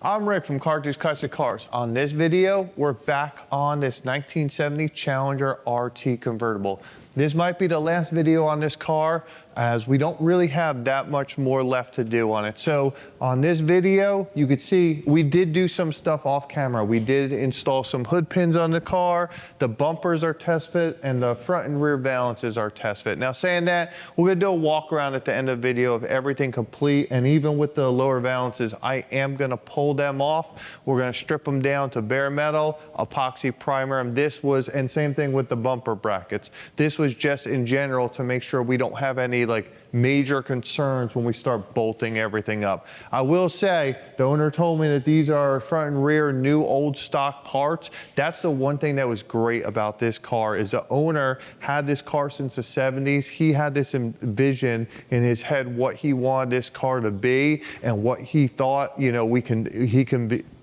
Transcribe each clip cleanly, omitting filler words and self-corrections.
I'm Rick from Cartridge Classic Cars. On this video, we're back on this 1970 Challenger RT convertible. This might be the last video on this car as we don't really have that much more left to do on it. So on this video, you could see we did do some stuff off camera. We did install some hood pins on the car. The bumpers are test fit and the front and rear valances are test fit. Now saying that, we're gonna do a walk around at the end of the video of everything complete, and even with the lower valances, I am gonna pull them off. We're gonna strip them down to bare metal, epoxy primer, and same thing with the bumper brackets. This was just in general to make sure we don't have any like major concerns when we start bolting everything up. I will say, the owner told me that these are front and rear new old stock parts. That's the one thing that was great about this car is the owner had this car since the 70s. He had this vision in his head what he wanted this car to be and what he thought, you know,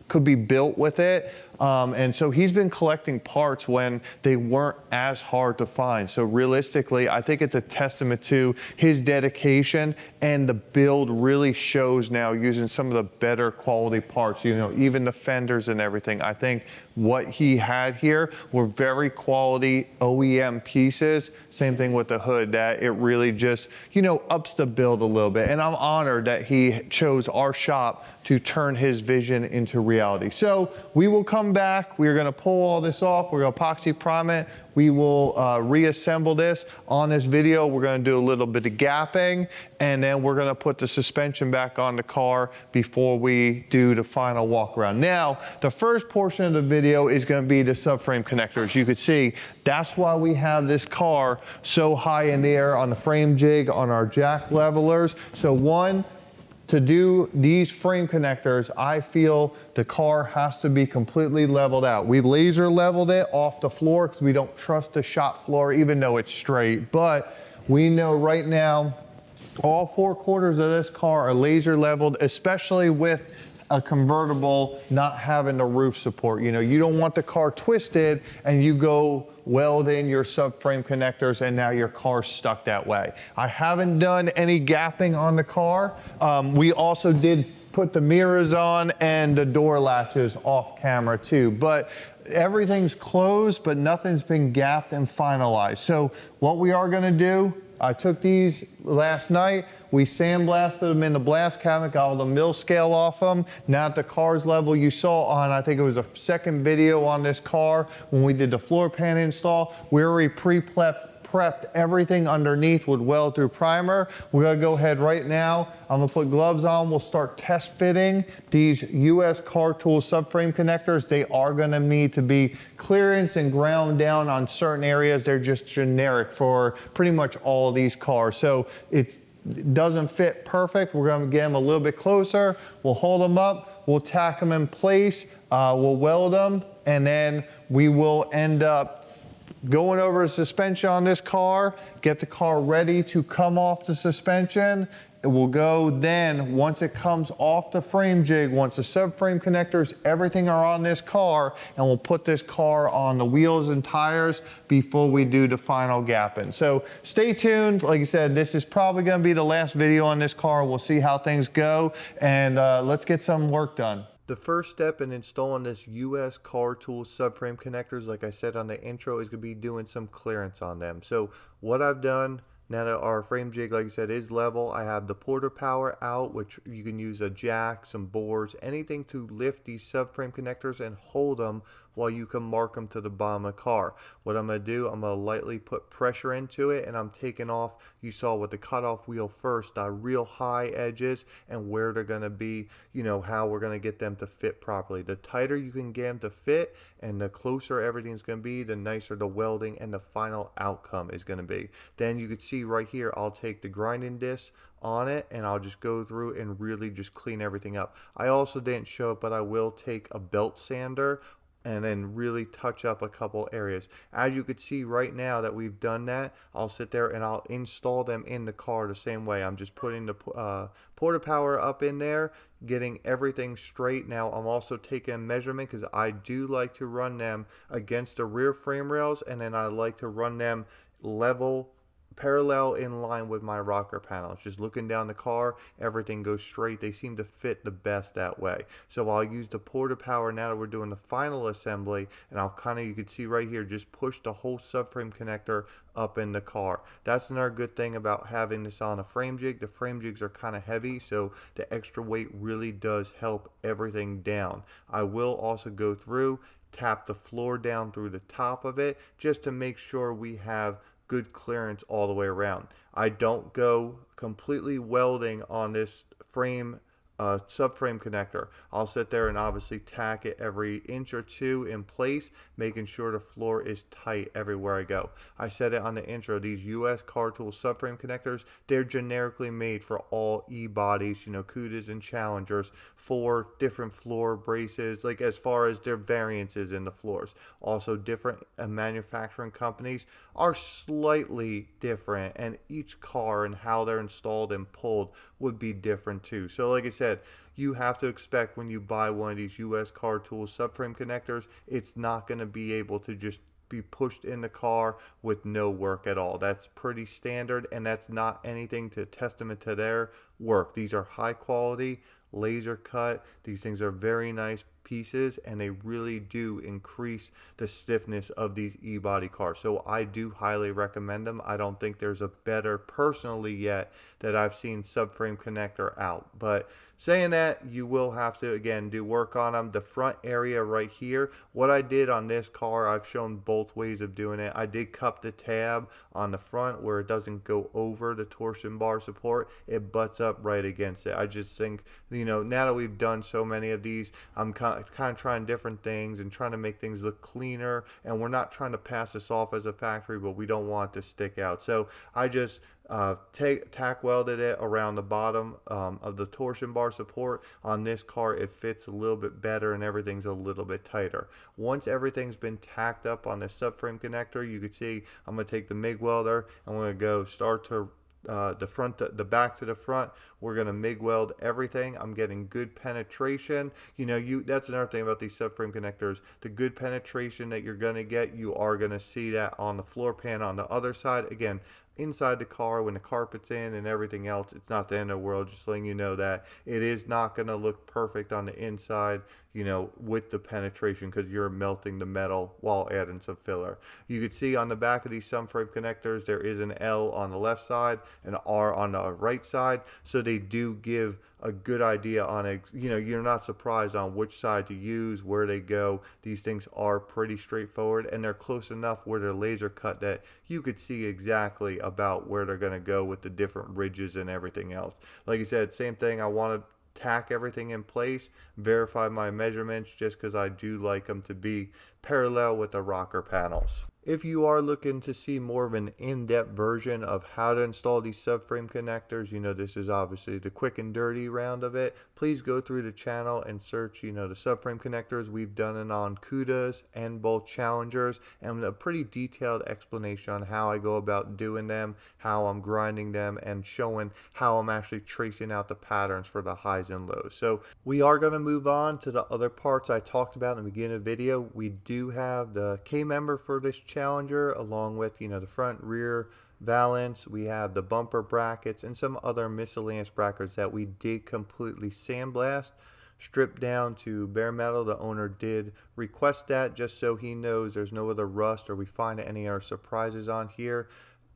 could be built with it. And so he's been collecting parts when they weren't as hard to find. So realistically, I think it's a testament to his dedication, and the build really shows now using some of the better quality parts, you know, even the fenders and everything. I think what he had here were very quality OEM pieces. Same thing with the hood, that it really just, you know, ups the build a little bit. And I'm honored that he chose our shop to turn his vision into reality. So we will come back. We're gonna pull all this off. We're gonna epoxy prime it. We will reassemble this. On this video, we're gonna do a little bit of gapping, and then we're gonna put the suspension back on the car before we do the final walk around. Now, the first portion of the video is gonna be the subframe connectors. You could see, that's why we have this car so high in the air on the frame jig, on our jack levelers. So one, to do these frame connectors, I feel the car has to be completely leveled out. We laser leveled it off the floor because we don't trust the shop floor, even though it's straight. But we know right now, all 4 quarters of this car are laser leveled, especially with a convertible not having the roof support. You know, you don't want the car twisted and you go weld in your subframe connectors and now your car's stuck that way. I haven't done any gapping on the car. We also did put the mirrors on and the door latches off camera too, but everything's closed, but nothing's been gapped and finalized. So what we are gonna do, I took these last night, we sandblasted them in the blast cabinet, got all the mill scale off them. Now at the car's level, you saw on, I think it was a second video on this car, when we did the floor pan install, we already prepped everything underneath with weld through primer. We're gonna go ahead right now. I'm gonna put gloves on. We'll start test fitting these USCAR tool subframe connectors. They are gonna need to be clearance and ground down on certain areas. They're just generic for pretty much all of these cars. So it doesn't fit perfect. We're gonna get them a little bit closer. We'll hold them up. We'll tack them in place. We'll weld them, and then we will end up going over a suspension on this car, get the car ready to come off the suspension. It will go then, once it comes off the frame jig, once the subframe connectors, everything are on this car, and we'll put this car on the wheels and tires before we do the final gapping. So stay tuned. Like I said, this is probably gonna be the last video on this car. We'll see how things go, and let's get some work done. The first step in installing this USCAR tool subframe connectors, like I said on the intro, is going to be doing some clearance on them. So what I've done, now that our frame jig, like I said, is level, I have the porter power out, which you can use a jack, some boards, anything to lift these subframe connectors and hold them while you can mark them to the bottom of the car. What I'm going to do, I'm going to lightly put pressure into it, and I'm taking off, you saw with the cutoff wheel first, the real high edges and where they're going to be, you know, how we're going to get them to fit properly. The tighter you can get them to fit and the closer everything's going to be, the nicer the welding and the final outcome is going to be. Then you can see right here, I'll take the grinding disc on it and I'll just go through and really just clean everything up. I also didn't show it, but I will take a belt sander and then really touch up a couple areas. As you could see right now that we've done that, I'll sit there and I'll install them in the car the same way. I'm just putting the porta power up in there, getting everything straight. Now I'm also taking a measurement because I do like to run them against the rear frame rails, and then I like to run them level parallel in line with my rocker panels. Just looking down the car, everything goes straight. They seem to fit the best that way. So I'll use the porta power now that we're doing the final assembly, and I'll kind of, you can see right here, just push the whole subframe connector up in the car. That's another good thing about having this on a frame jig. The frame jigs are kind of heavy, so the extra weight really does help everything down. I will also go through, tap the floor down through the top of it, just to make sure we have good clearance all the way around. I don't go completely welding on this frame subframe connector. I'll sit there and obviously tack it every inch or two in place, making sure the floor is tight everywhere I go. I said it on the intro, these USCAR tool subframe connectors, they're generically made for all E-bodies, you know, Cudas and Challengers, for different floor braces, like as far as their variances in the floors. Also, different manufacturing companies are slightly different, and each car and how they're installed and pulled would be different too. So like I said, you have to expect when you buy one of these USCAR tool subframe connectors, it's not going to be able to just be pushed in the car with no work at all. That's pretty standard, and that's not anything to testament to their work. These are high quality, laser cut. These things are very nice pieces, and they really do increase the stiffness of these e-body cars. So I do highly recommend them. I don't think there's a better, personally yet, that I've seen subframe connector out. But saying that, you will have to again do work on them. The front area right here, what I did on this car, I've shown both ways of doing it. I did cup the tab on the front where it doesn't go over the torsion bar support. It butts up right against it. I just think, you know, now that we've done so many of these, I'm kind of trying different things and trying to make things look cleaner, and we're not trying to pass this off as a factory, but we don't want it to stick out. So I just tack welded it around the bottom of the torsion bar support. On this car, it fits a little bit better and everything's a little bit tighter. Once everything's been tacked up on the subframe connector, you can see I'm going to take the MIG welder. I'm going to go start to the back to the front. We're going to MIG weld everything. I'm getting good penetration. You know, that's another thing about these subframe connectors. The good penetration that you're going to get, you are going to see that on the floor pan on the other side. Again, inside the car when the carpet's in and everything else, it's not the end of the world. Just letting you know that it is not going to look perfect on the inside, you know, with the penetration, because you're melting the metal while adding some filler. You can see on the back of these subframe connectors, there is an L on the left side and an R on the right side, so they do give a good idea on it. You know, you're not surprised on which side to use, where they go. These things are pretty straightforward, and they're close enough where they're laser cut that you could see exactly about where they're going to go with the different ridges and everything else. Like I said, same thing. I want to tack everything in place, verify my measurements, just because I do like them to be parallel with the rocker panels. If you are looking to see more of an in-depth version of how to install these subframe connectors, you know, this is obviously the quick and dirty round of it. Please go through the channel and search, you know, the subframe connectors. We've done it on Cudas and both Challengers, and a pretty detailed explanation on how I go about doing them, how I'm grinding them, and showing how I'm actually tracing out the patterns for the highs and lows. So we are going to move on to the other parts I talked about in the beginning of the video. We do have the K-member for this Challenger, along with, you know, the front rear valance. We have the bumper brackets and some other miscellaneous brackets that we did completely sandblast, stripped down to bare metal. The owner did request that, just so he knows there's no other rust or we find any other surprises on here.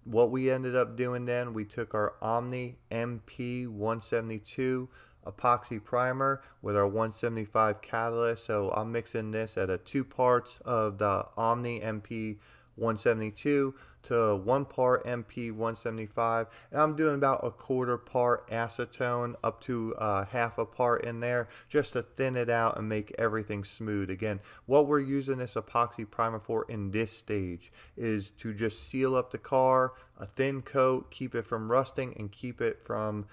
What we ended up doing then, we took our Omni MP 172 epoxy primer with our 175 catalyst. So I'm mixing this at a 2 parts of the Omni MP 172 to 1 part MP 175, and I'm doing about a 1/4 part acetone up to half a part in there, just to thin it out and make everything smooth. Again, what we're using this epoxy primer for in this stage is to just seal up the car, a thin coat, keep it from rusting and keep it from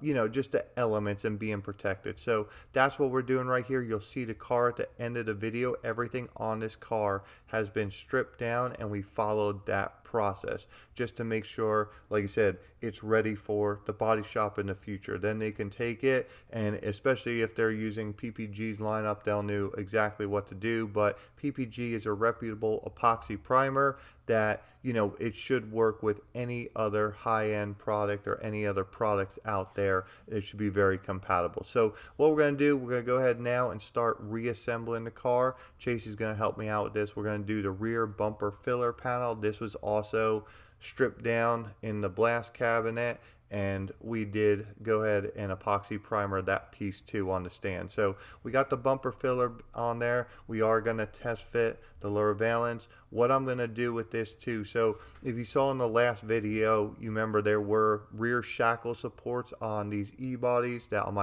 you know, just the elements and being protected. So that's what we're doing right here. You'll see the car at the end of the video. Everything on this car has been stripped down, and we followed that process just to make sure, like I said, it's ready for the body shop in the future. Then they can take it, and especially if they're using PPG's lineup, they'll know exactly what to do. But PPG is a reputable epoxy primer that you know, it should work with any other high-end product or any other products out there. It should be very compatible. So what we're going to do, we're going to go ahead now and start reassembling the car. Chase is going to help me out with this. We're going to do the rear bumper filler panel. This was also stripped down in the blast cabinet, and we did go ahead and epoxy primer that piece too on the stand. So we got the bumper filler on there. We are going to test fit the lower valance. What I'm going to do with this too, so if you saw in the last video, you remember there were rear shackle supports on these E-bodies that on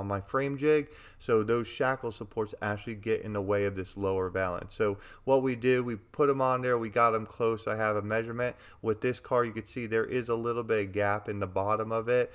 my frame jig. So those shackle supports actually get in the way of this lower valance. So what we did, we put them on there, we got them close. I have a measurement. With this car, you can see there is a little bit of gap in the bottom of it.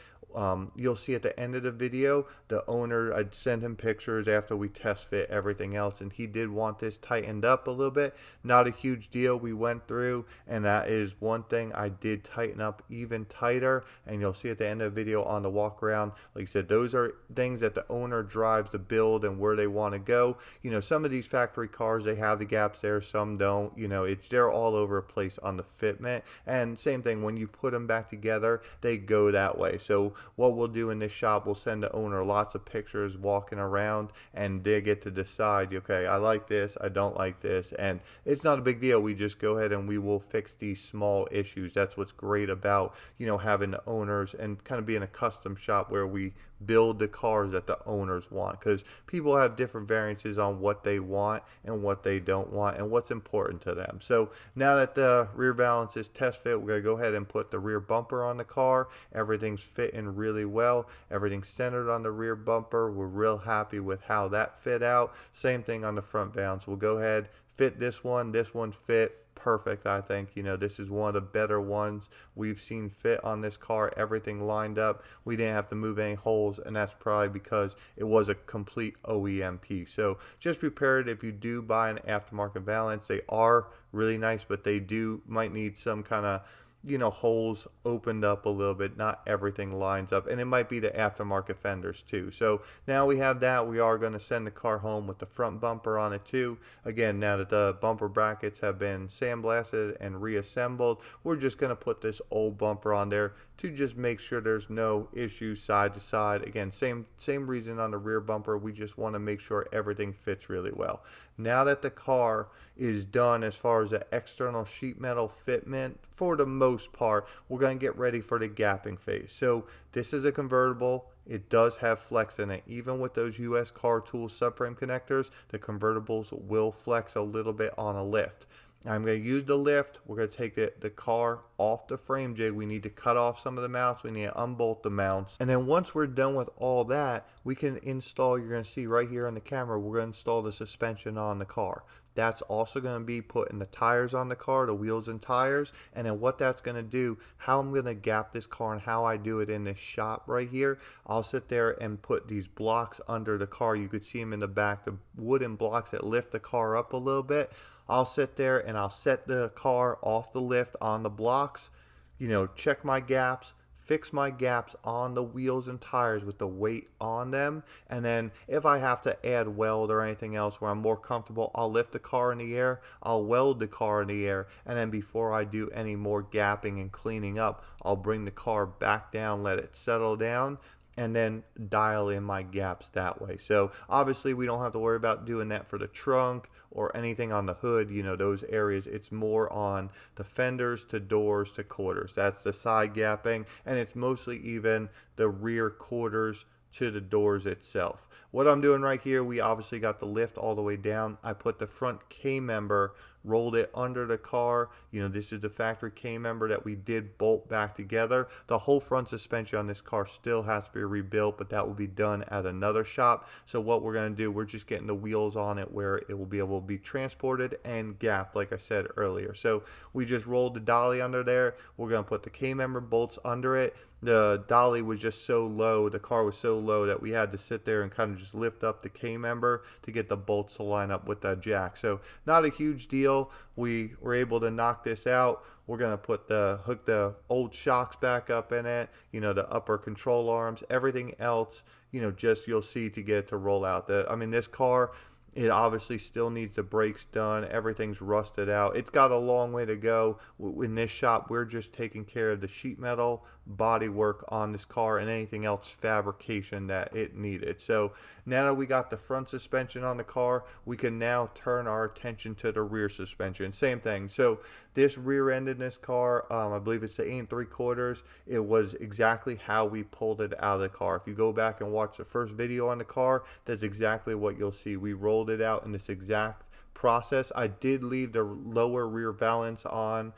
You'll see at the end of the video, the owner, I'd send him pictures after we test fit everything else, and he did want this tightened up a little bit. Not a huge deal. We went through, and that is one thing I did tighten up even tighter, and you'll see at the end of the video on the walk around. Like I said, those are things that the owner drives the build and where they want to go. You know, some of these factory cars, they have the gaps there, some don't. You know, they're all over the place on the fitment, and same thing, when you put them back together, they go that way. So what we'll do in this shop, we'll send the owner lots of pictures walking around, and they get to decide, okay, I like this, I don't like this, and it's not a big deal. We just go ahead and we will fix these small issues. That's what's great about, you know, having the owners and kind of being a custom shop where we build the cars that the owners want, because people have different variances on what they want and what they don't want and what's important to them. So now that the rear valance is test fit, we're going to go ahead and put the rear bumper on the car. Everything's fitting really well. Everything's centered on the rear bumper. We're real happy with how that fit out. Same thing on the front valance. We'll go ahead, fit this one fit perfect. I think, you know, this is one of the better ones we've seen fit on this car. Everything lined up. We didn't have to move any holes, and that's probably because it was a complete OEM piece. So just prepare it if you do buy an aftermarket valance. They are really nice, but they might need some kind of, you know, holes opened up a little bit. Not everything lines up, and it might be the aftermarket fenders too. So now we have that. We are going to send the car home with the front bumper on it too. Again, now that the bumper brackets have been sandblasted and reassembled, we're just going to put this old bumper on there to just make sure there's no issues side to side. Again, same reason on the rear bumper. We just want to make sure everything fits really well. Now that the car is done as far as the external sheet metal fitment, for the most part, we're going to get ready for the gapping phase. So this is a convertible. It does have flex in it. Even with those USCAR tool subframe connectors, the convertibles will flex a little bit on a lift. I'm going to use the lift. We're going to take the car off the frame jig. We need to cut off some of the mounts. We need to unbolt the mounts. And then once we're done with all that, we can install, you're going to see right here on the camera, we're going to install the suspension on the car. That's also going to be putting the tires on the car, the wheels and tires. And then what that's going to do, how I'm going to gap this car and how I do it in this shop right here, I'll sit there and put these blocks under the car. You could see them in the back, the wooden blocks that lift the car up a little bit. I'll sit there and I'll set the car off the lift on the blocks, you know, check my gaps, fix my gaps on the wheels and tires with the weight on them. And then if I have to add weld or anything else where I'm more comfortable, I'll lift the car in the air, I'll weld the car in the air, and then before I do any more gapping and cleaning up, I'll bring the car back down, let it settle down, and then dial in my gaps that way. So obviously we don't have to worry about doing that for the trunk or anything on the hood, you know, those areas. It's more on the fenders to doors to quarters. That's the side gapping, and it's mostly even the rear quarters to the doors itself. What I'm doing right here, we obviously got the lift all the way down. I put the front K-member, rolled it under the car. You know, this is the factory K-member that we did bolt back together. The whole front suspension on this car still has to be rebuilt, but that will be done at another shop. So what we're going to do, we're just getting the wheels on it where it will be able to be transported and gapped, like I said earlier. So we just rolled the dolly under there. We're going to put the K-member bolts under it. The dolly was just so low, the car was so low that we had to sit there and kind of just lift up the K-member to get the bolts to line up with that jack. So not a huge deal. We were able to knock this out. We're going to hook the old shocks back up in it, you know, the upper control arms, everything else, you know, just you'll see to get it to roll out. I mean, this car, It obviously still needs the brakes done. Everything's rusted out. It's got a long way to go. In this shop, we're just taking care of the sheet metal, body work on this car, and anything else fabrication that it needed. So now that we got the front suspension on the car, we can now turn our attention to the rear suspension. Same thing. So this rear end in this car, I believe it's the 8 3/4. It was exactly how we pulled it out of the car. If you go back and watch the first video on the car, that's exactly what you'll see. We rolled it out in this exact process. I did leave the lower rear valance on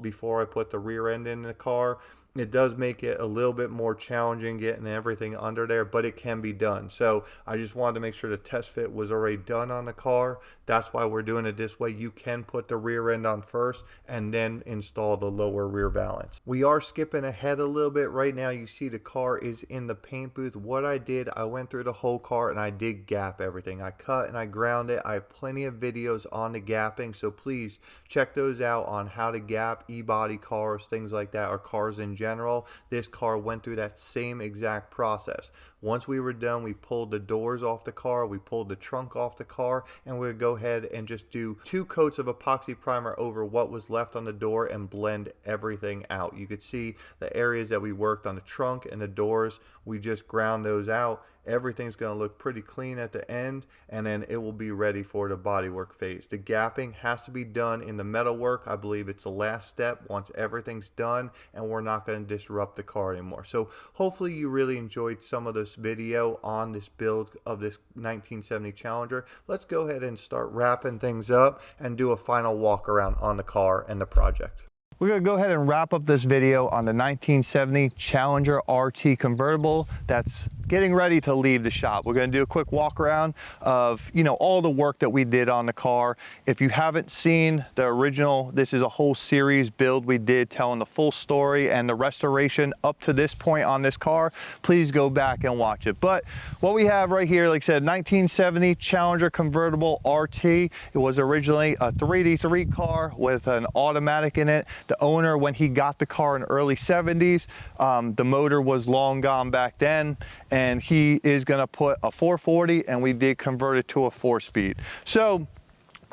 before I put the rear end in the car. It does make it a little bit more challenging getting everything under there, but it can be done. So I just wanted to make sure the test fit was already done on the car. That's why we're doing it this way. You can put the rear end on first and then install the lower rear valance. We are skipping ahead a little bit. Right now you see the car is in the paint booth. What I did, I went through the whole car and I did gap everything. I cut and I ground it. I have plenty of videos on the gapping, so please check those out on how to gap e-body cars, things like that, or cars in general. This car went through that same exact process. Once we were done, we pulled the doors off the car, we pulled the trunk off the car, and we would go ahead and just do 2 coats of epoxy primer over what was left on the door and blend everything out. You could see the areas that we worked on the trunk and the doors. We just ground those out. Everything's going to look pretty clean at the end, and then it will be ready for the bodywork phase. The gapping has to be done in the metalwork. I believe it's the last step once everything's done, and we're not going to disrupt the car anymore. So hopefully you really enjoyed some of this video on this build of this 1970 Challenger. Let's go ahead and start wrapping things up and do a final walk around on the car and the project. We're going to go ahead and wrap up this video on the 1970 Challenger RT convertible that's getting ready to leave the shop. We're going to do a quick walk around of, all the work that we did on the car. If you haven't seen the original, this is a whole series build we did telling the full story and the restoration up to this point on this car. Please go back and watch it. But what we have right here, like I said, 1970 Challenger convertible RT. It was originally a 3D3 car with an automatic in it. The owner, when he got the car in early 70s, the motor was long gone back then, and he is going to put a 440, and we did convert it to a 4-speed. So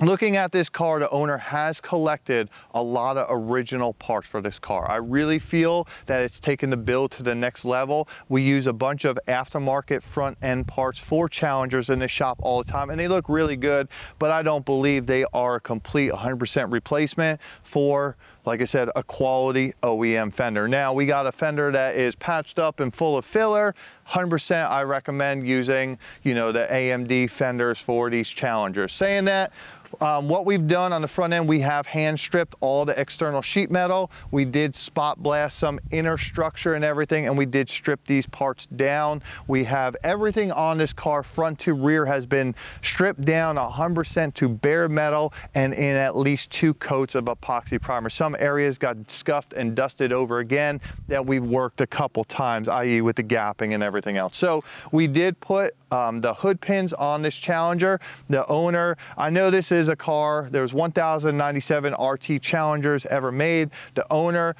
looking at this car, the owner has collected a lot of original parts for this car. I really feel that it's taken the build to the next level. We use a bunch of aftermarket front end parts for Challengers in the shop all the time, and they look really good, but I don't believe they are a complete 100% replacement for, like I said, a quality OEM fender. Now, we got a fender that is patched up and full of filler. 100% I recommend using, the AMD fenders for these Challengers. Saying that, what we've done on the front end, we have hand stripped all the external sheet metal. We did spot blast some inner structure and everything, and we did strip these parts down. We have everything on this car, front to rear, has been stripped down 100% to bare metal and in at least 2 coats of epoxy primer. Some areas got scuffed and dusted over again that we've worked a couple times, i.e. with the gapping and everything else. So we did put the hood pins on this Challenger. The owner, I know this is a car, there's 1,097 RT Challengers ever made. The owner,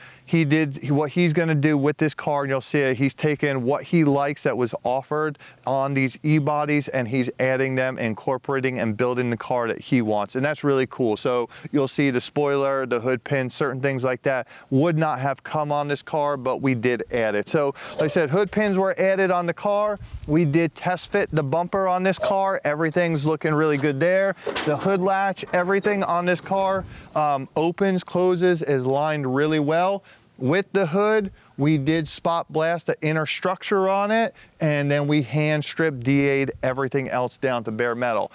what he's going to do with this car, and you'll see it, he's taken what he likes that was offered on these e-bodies, and he's adding them, incorporating and building the car that he wants, and that's really cool. So you'll see the spoiler, the hood pin, certain things like that would not have come on this car, but we did add it. So like I said, hood pins were added on the car. We did test fit the bumper on this car. Everything's looking really good there. The hood latch, everything on this car opens, closes, is lined really well. With the hood, we did spot blast the inner structure on it, and then we hand stripped, DA'd everything else down to bare metal.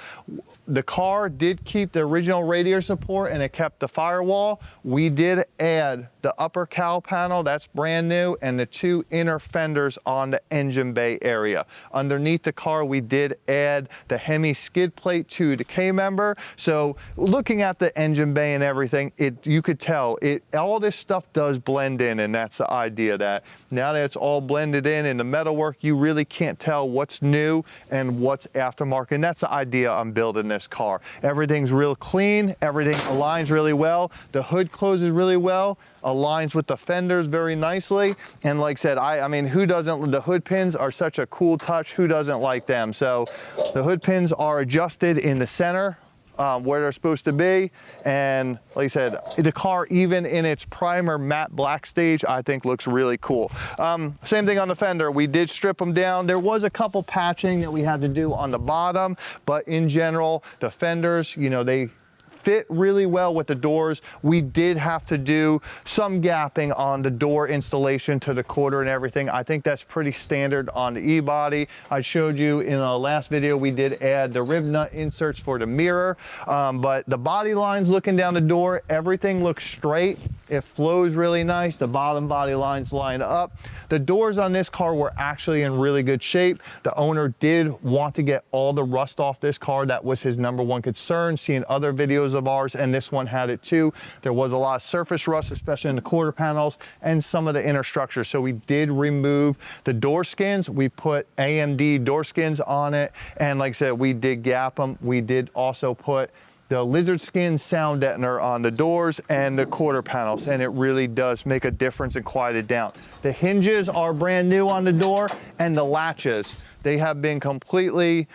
The car did keep the original radiator support, and it kept the firewall. We did add the upper cowl panel, that's brand new, and the 2 inner fenders on the engine bay area. Underneath the car, we did add the Hemi skid plate to the K-member. So looking at the engine bay and everything, you could tell all this stuff does blend in, and that's the idea. of that. Now that it's all blended in the metalwork, you really can't tell what's new and what's aftermarket. And that's the idea I'm building this car. Everything's real clean, everything aligns really well, the hood closes really well, aligns with the fenders very nicely. And like I said, I mean, who doesn't, the hood pins are such a cool touch, who doesn't like them? So the hood pins are adjusted in the center where they're supposed to be. And like I said, the car, even in its primer matte black stage, I think looks really cool. Same thing on the fender. We did strip them down. There was a couple patching that we had to do on the bottom, but in general, the fenders, you know, they fit really well with the doors. We did have to do some gapping on the door installation to the quarter and everything. I think that's pretty standard on the E-body. I showed you in our last video, we did add the rib nut inserts for the mirror, but the body lines looking down the door, everything looks straight. It flows really nice. The bottom body lines line up. The doors on this car were actually in really good shape. The owner did want to get all the rust off this car. That was his #1 concern. Seeing other videos of ours, and this one had it too. There was a lot of surface rust, especially in the quarter panels and some of the inner structures. So we did remove the door skins. We put AMD door skins on it. And like I said, we did gap them. We did also put the lizard skin sound deadener on the doors and the quarter panels, and it really does make a difference and quiet it down. The hinges are brand new on the door, and the latches, they have been completely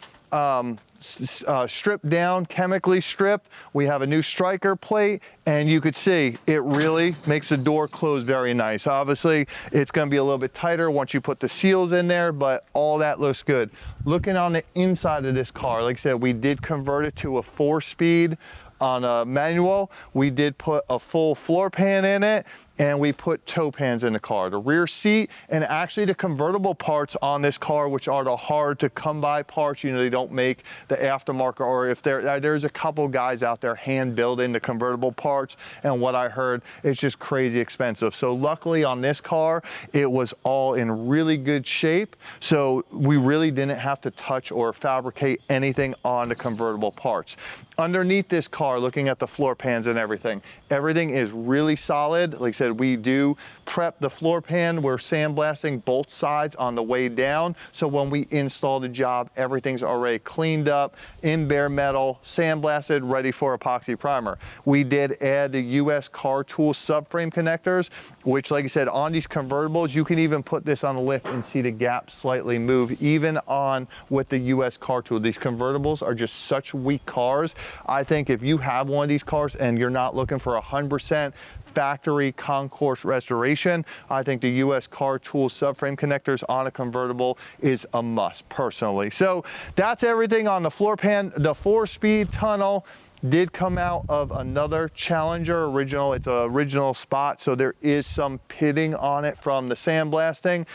stripped down, chemically stripped. We have a new striker plate, and you could see it really makes the door close very nice. Obviously, it's going to be a little bit tighter once you put the seals in there, but all that looks good. Looking on the inside of this car, like I said, we did convert it to a 4-speed on a manual. We did put a full floor pan in it, and we put toe pans in the car. The rear seat, and actually the convertible parts on this car, which are the hard to come by parts, you know, they don't make the aftermarket, or if there's a couple guys out there hand building the convertible parts, and what I heard, it's just crazy expensive. So luckily on this car, it was all in really good shape. So we really didn't have to touch or fabricate anything on the convertible parts. Underneath this car, looking at the floor pans and everything is really solid. Like I said, we do prep the floor pan. We're sandblasting both sides on the way down. So when we install the job, everything's already cleaned up, in bare metal, sandblasted, ready for epoxy primer. We did add the USCAR tool subframe connectors, which like I said, on these convertibles, you can even put this on the lift and see the gap slightly move, even on with the USCAR tool. These convertibles are just such weak cars. I think if you have one of these cars and you're not looking for 100% factory concourse restoration, I think the USCAR tool subframe connectors on a convertible is a must personally. So that's everything on the floor pan. The 4-speed tunnel did come out of another Challenger original. It's an original spot, so there is some pitting on it from the sandblasting.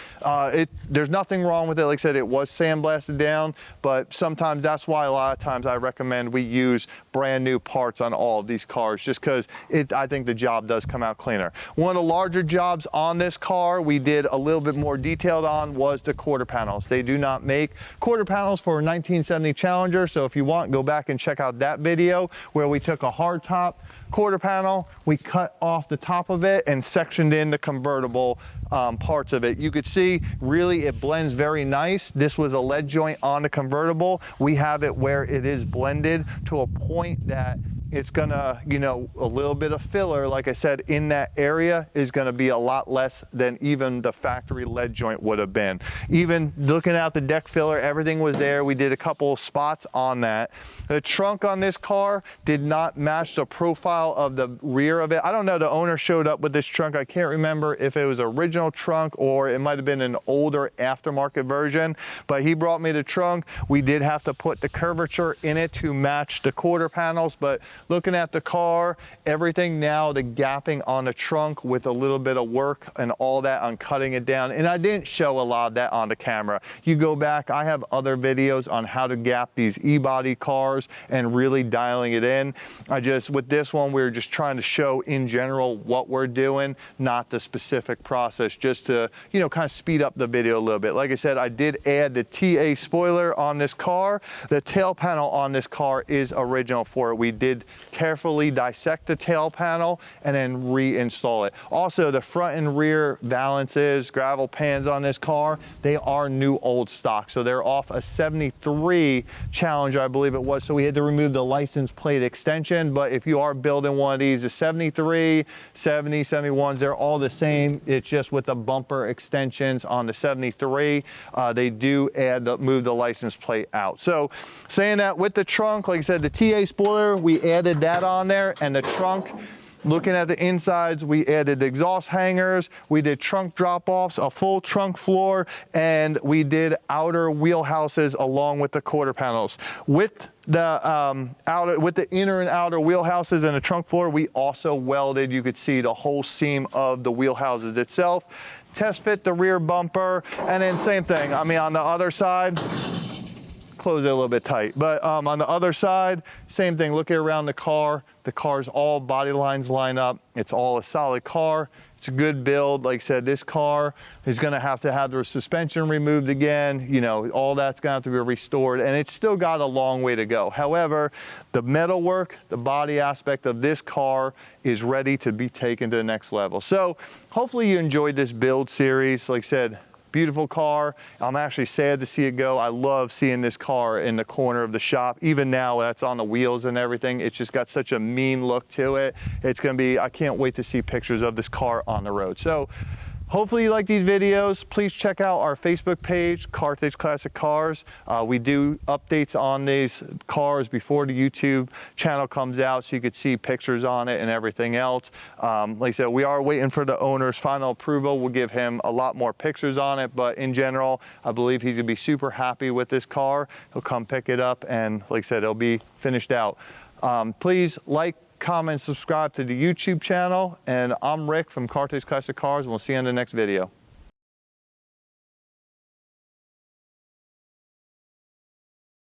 There's nothing wrong with it. Like I said, it was sandblasted down, but sometimes that's why a lot of times I recommend we use brand new parts on all of these cars, just because I think the job does come out cleaner. One of the larger jobs on this car we did a little bit more detailed on was the quarter panels. They do not make quarter panels for a 1970 Challenger, so if you want, go back and check out that video where we took a hard top quarter panel, we cut off the top of it and sectioned in the convertible parts of it. You could see really it blends very nice. This was a lead joint on the convertible. We have it where it is blended to a point that it's gonna, you know, a little bit of filler, like I said, in that area is gonna be a lot less than even the factory lead joint would have been. Even looking at the deck filler, everything was there. We did a couple of spots on that. The trunk on this car did not match the profile of the rear of it. I don't know, the owner showed up with this trunk. I can't remember if it was original trunk or it might have been an older aftermarket version, but he brought me the trunk. We did have to put the curvature in it to match the quarter panels, but looking at the car, everything now, the gapping on the trunk with a little bit of work and all that on cutting it down. And I didn't show a lot of that on the camera. You go back, I have other videos on how to gap these E-body cars and really dialing it in. With this one, we were just trying to show in general what we're doing, not the specific process, just to, you know, kind of speed up the video a little bit. Like I said, I did add the TA spoiler on this car. The tail panel on this car is original for it. We did carefully dissect the tail panel and then reinstall it. Also, the front and rear valances, gravel pans on this car, they are new old stock. So they're off a 73 Challenger, I believe it was. So we had to remove the license plate extension. But if you are building one of these, the 73, 70, 71s, they're all the same. It's just with the bumper extensions on the 73, they do move the license plate out. So saying that, with the trunk, like I said, the TA spoiler, we added that on there, and the trunk, looking at the insides, we added exhaust hangers, we did trunk drop-offs, a full trunk floor, and we did outer wheelhouses along with the quarter panels. With the inner and outer wheelhouses and the trunk floor, we also welded, you could see the whole seam of the wheelhouses itself. Test fit the rear bumper, and then same thing. I mean, on the other side, close it a little bit tight, but on the other side, same thing. Looking around the car's all body lines line up. It's all a solid car. It's a good build. Like I said, this car is going to have the suspension removed again. You know, all that's going to have to be restored, and it's still got a long way to go. However, the metal work, the body aspect of this car is ready to be taken to the next level. So hopefully you enjoyed this build series. Like I said, beautiful car. I'm actually sad to see it go. I love seeing this car in the corner of the shop. Even now that's on the wheels and everything, it's just got such a mean look to it. It's gonna be, I can't wait to see pictures of this car on the road. So hopefully you like these videos. Please check out our Facebook page, Carthage Classic Cars. We do updates on these cars before the YouTube channel comes out, so you could see pictures on it and everything else. Like I said, we are waiting for the owner's final approval. We'll give him a lot more pictures on it, but in general, I believe he's gonna be super happy with this car. He'll come pick it up, and like I said, it'll be finished out. Please like, comment, subscribe to the YouTube channel, and I'm Rick from Carthage Classic Cars, and we'll see you in the next video.